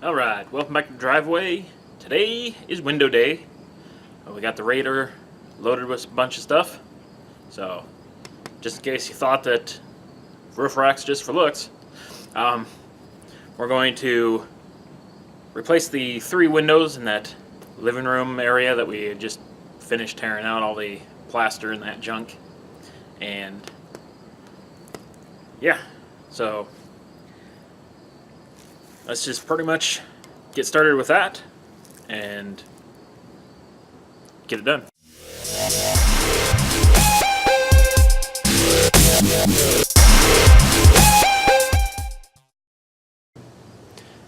Alright, welcome back to the driveway. Today is window day. We got the Raider loaded with a bunch of stuff. So, just in case you thought that roof rack's just for looks, we're going to replace the 3 windows in that living room area that we had just finished tearing out all the plaster and that junk. And yeah, so let's just pretty much get started with that and get it done.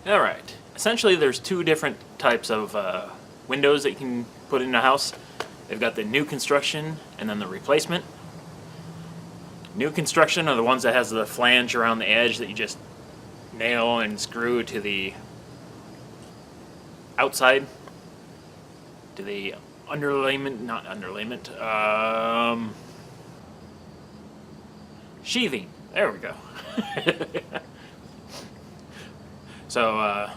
Alright, essentially there's 2 different types of windows that you can put in a house. They've got the new construction and then the replacement. New construction are the ones that has the flange around the edge that you just nail and screw to the outside, to the underlayment, not underlayment, sheathing. There we go. So,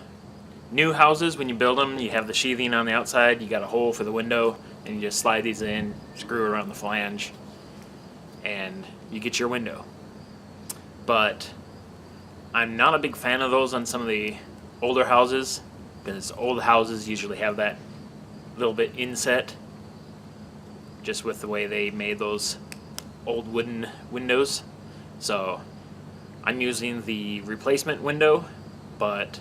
new houses, when you build them, you have the sheathing on the outside, you got a hole for the window, and you just slide these in, screw around the flange, and you get your window. But I'm not a big fan of those on some of the older houses, because old houses usually have that little bit inset, just with the way they made those old wooden windows. So I'm using the replacement window, but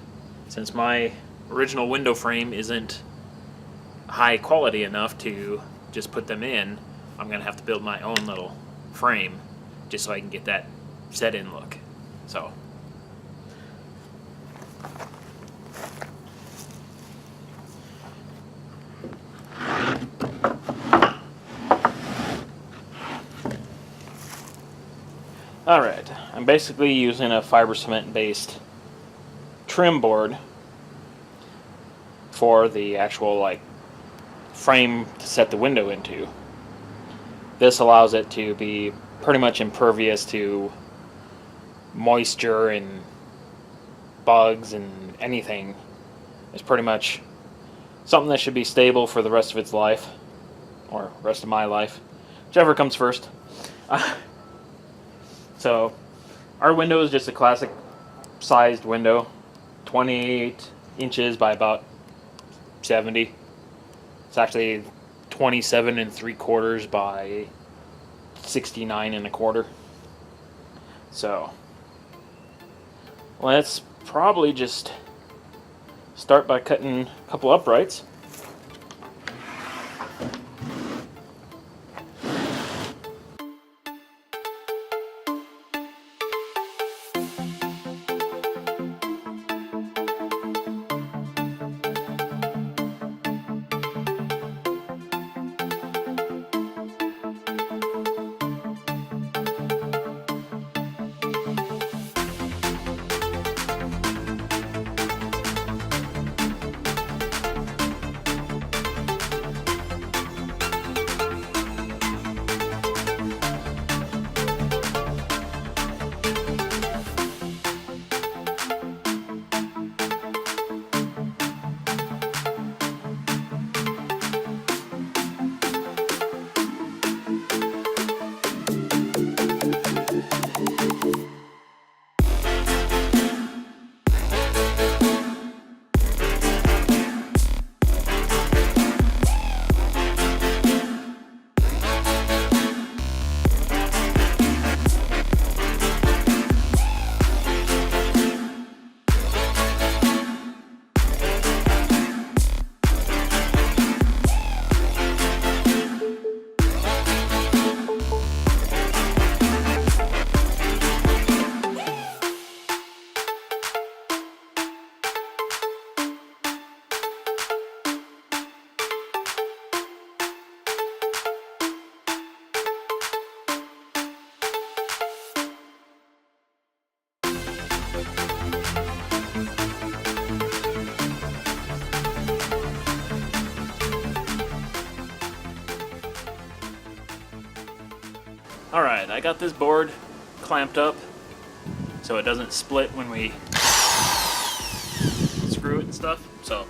since my original window frame isn't high quality enough to just put them in, I'm gonna have to build my own little frame just so I can get that set-in look. So alright, I'm basically using a fiber cement based trim board for the actual frame to set the window into. This allows it to be pretty much impervious to moisture and bugs and anything. It's pretty much something that should be stable for the rest of its life, or rest of my life, whichever comes first. So our window is just a classic sized window, 28 inches by about 70. It's actually 27 3/4 by 69 1/4. So let's probably just start by cutting a couple uprights. Alright, I got this board clamped up so it doesn't split when we unscrew it and stuff. So.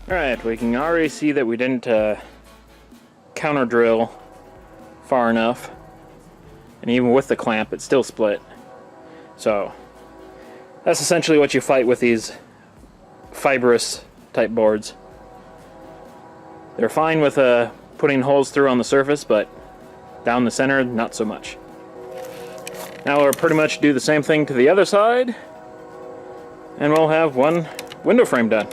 Alright, we can already see that we didn't counter drill far enough, and even with the clamp it still split. So that's essentially what you fight with these fibrous type boards. They're fine with putting holes through on the surface, but down the center not so much. Now we'll pretty much do the same thing to the other side, and we'll have one window frame done.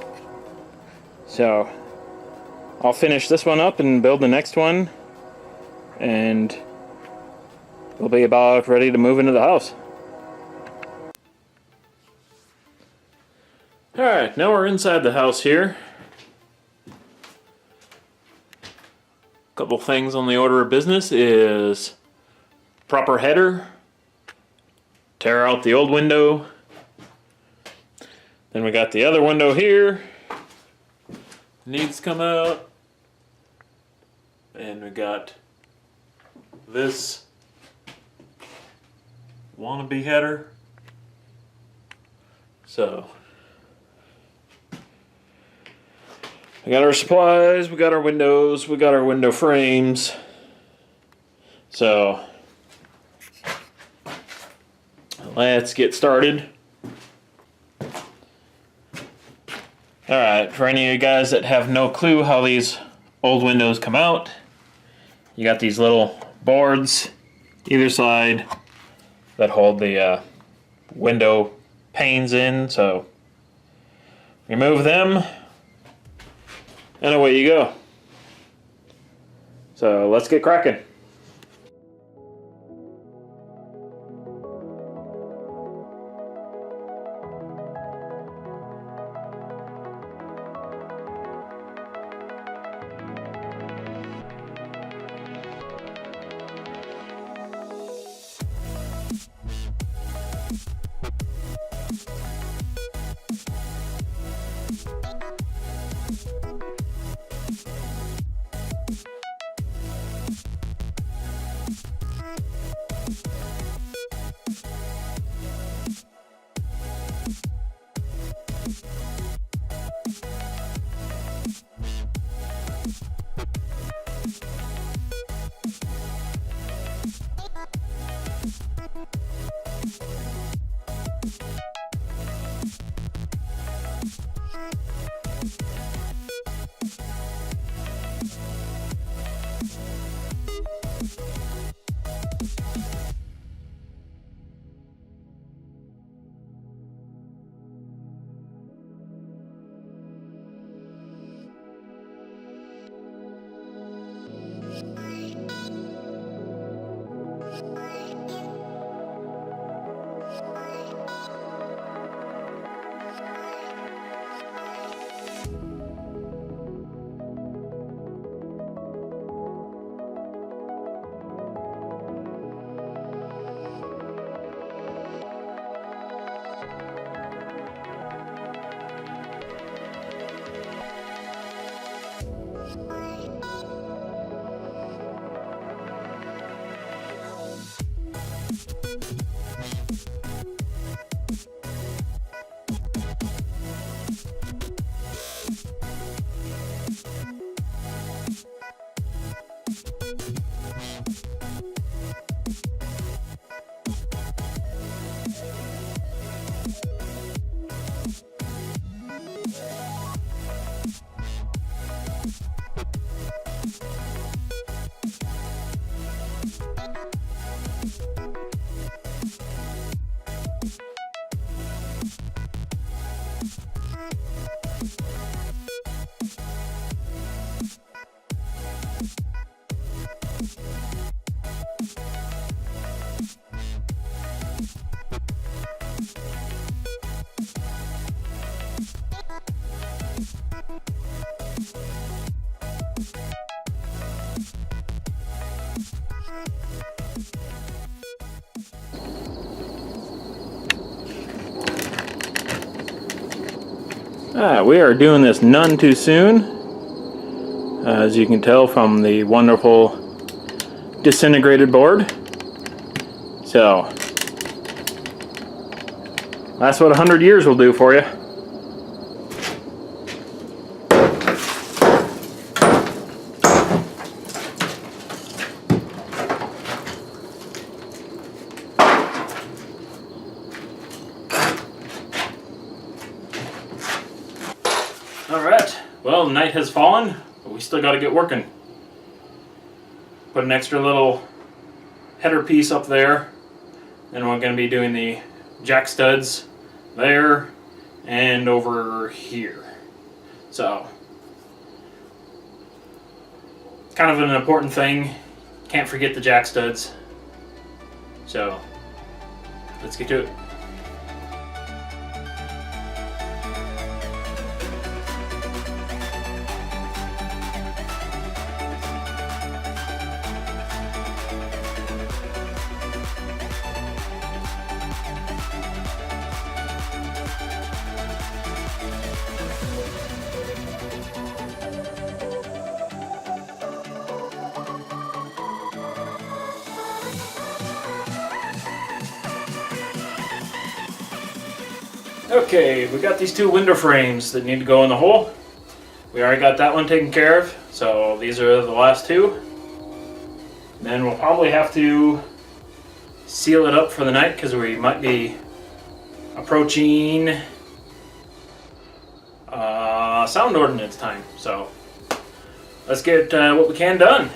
So I'll finish this one up and build the next one, and we'll be about ready to move into the house. Alright, now we're inside the house here. Couple things on the order of business is proper header, tear out the old window, then we got the other window here. Needs to come out, and we got this wannabe header. So we got our supplies, we got our windows, we got our window frames. So let's get started. Alright, for any of you guys that have no clue how these old windows come out, you got these little boards either side that hold the window panes in, so remove them and away you go. So let's get cracking. We are doing this none too soon, as you can tell from the wonderful disintegrated board. So that's what 100 years will do for you. Alright, well, night has fallen, but we still got to get working. Put an extra little header piece up there, and we're going to be doing the jack studs there and over here. So, kind of an important thing. Can't forget the jack studs. So, let's get to it. Okay, we got these two window frames that need to go in the hole. We already got that one taken care of, so these are the last two. Then we'll probably have to seal it up for the night because we might be approaching sound ordinance time. So let's get what we can done.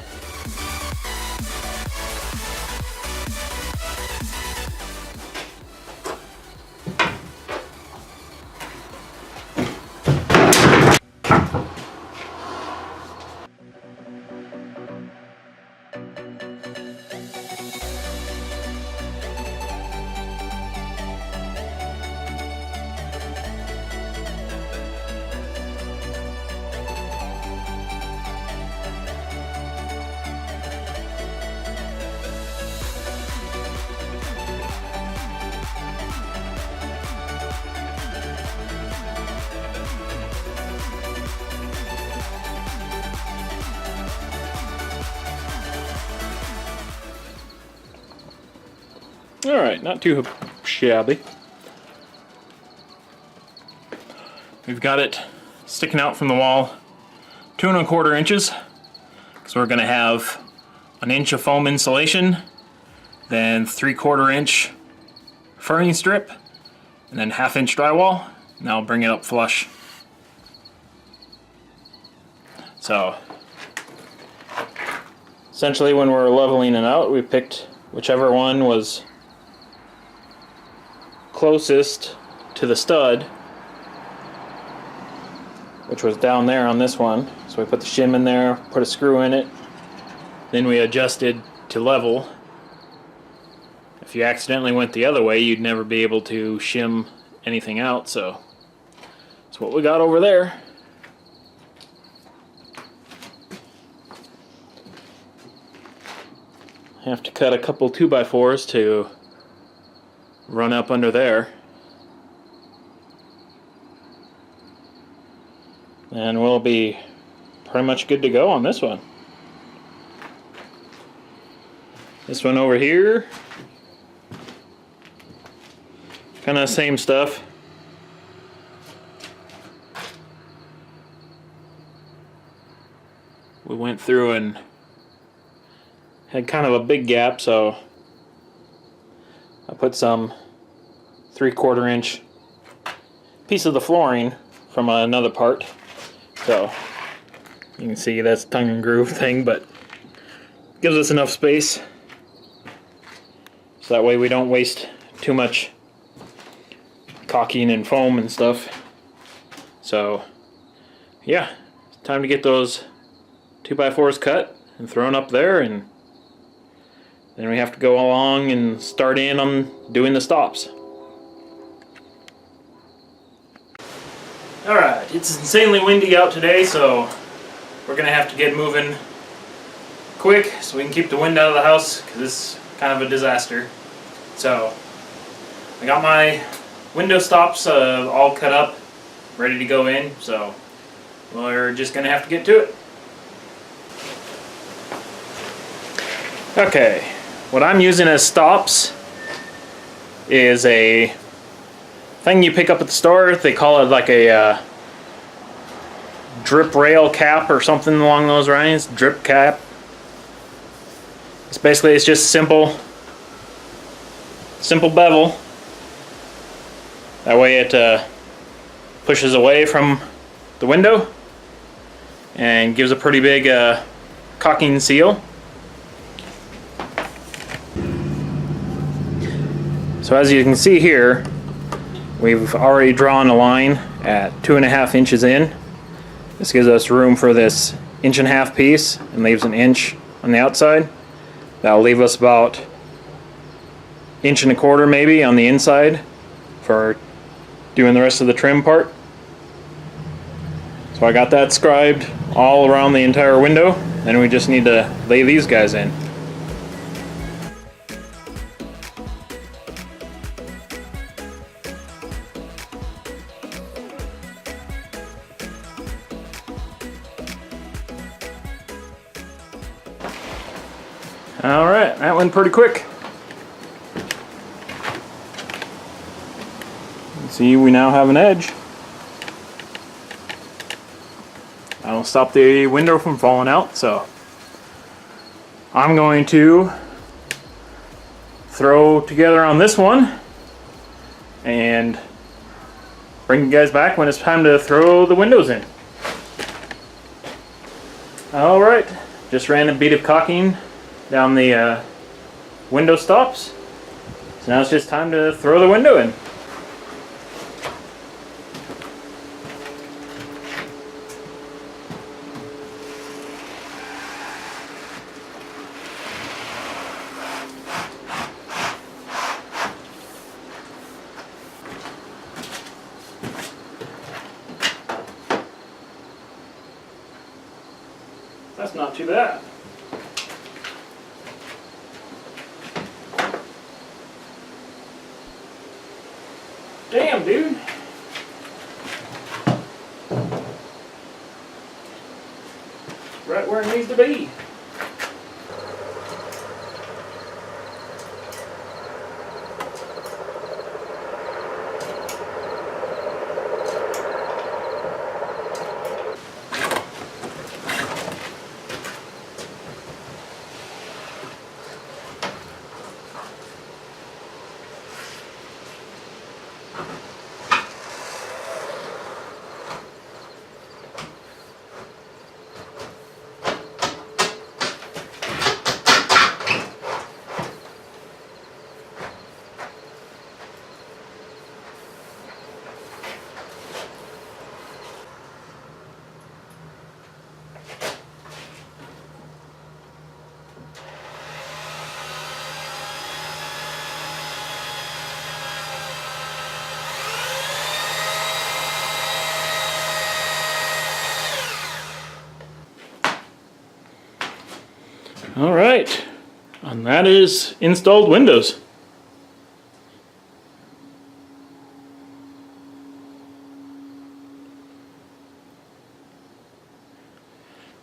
Alright, not too shabby. We've got it sticking out from the wall 2 1/4 inches. So we're going to have 1 inch of foam insulation, then 3/4 inch furring strip, and then 1/2 inch drywall. And that'll bring it up flush. So essentially when we're leveling it out, we picked whichever one was closest to the stud, which was down there on this one. So we put the shim in there, put a screw in it, then we adjusted to level. If you accidentally went the other way, you'd never be able to shim anything out, so that's what we got over there. Have to cut a couple 2x4s to run up under there, and we'll be pretty much good to go on this one. This one over here, kind of same stuff. We went through and had kind of a big gap, so I put some 3/4 inch piece of the flooring from another part. So you can see that's tongue and groove thing, but gives us enough space so that way we don't waste too much caulking and foam and stuff. So yeah, it's time to get those 2x4s cut and thrown up there, and then we have to go along and start in on doing the stops. Alright, it's insanely windy out today, so we're going to have to get moving quick so we can keep the wind out of the house, because it's kind of a disaster. So I got my window stops all cut up ready to go in, so we're just gonna have to get to it. Okay, what I'm using as stops is a thing you pick up at the store. They call it like a drip rail cap or something along those lines. Drip cap. It's just simple bevel. That way it pushes away from the window and gives a pretty big caulking seal. So as you can see here, we've already drawn a line at 2.5 inches in. This gives us room for this 1.5 inch piece and leaves an inch on the outside. That'll leave us about 1.25 inches maybe on the inside for doing the rest of the trim part. So I got that scribed all around the entire window. Then we just need to lay these guys in. Alright, that went pretty quick. See, we now have an edge. That'll stop the window from falling out, so I'm going to throw together on this one and bring you guys back when it's time to throw the windows in. Alright, just ran a bead of caulking down the window stops. So now it's just time to throw the window in. That's not too bad. Damn, dude. Right where it needs to be. All right, and that is installed windows.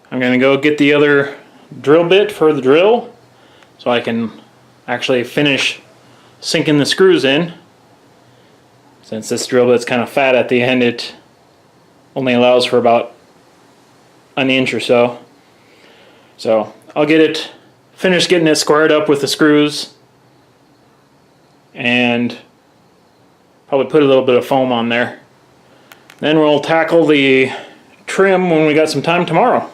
I'm going to go get the other drill bit for the drill so I can actually finish sinking the screws in. Since this drill bit's kind of fat at the end, it only allows for about an inch or so. So I'll get it finished, getting it squared up with the screws, and probably put a little bit of foam on there. Then we'll tackle the trim when we got some time tomorrow.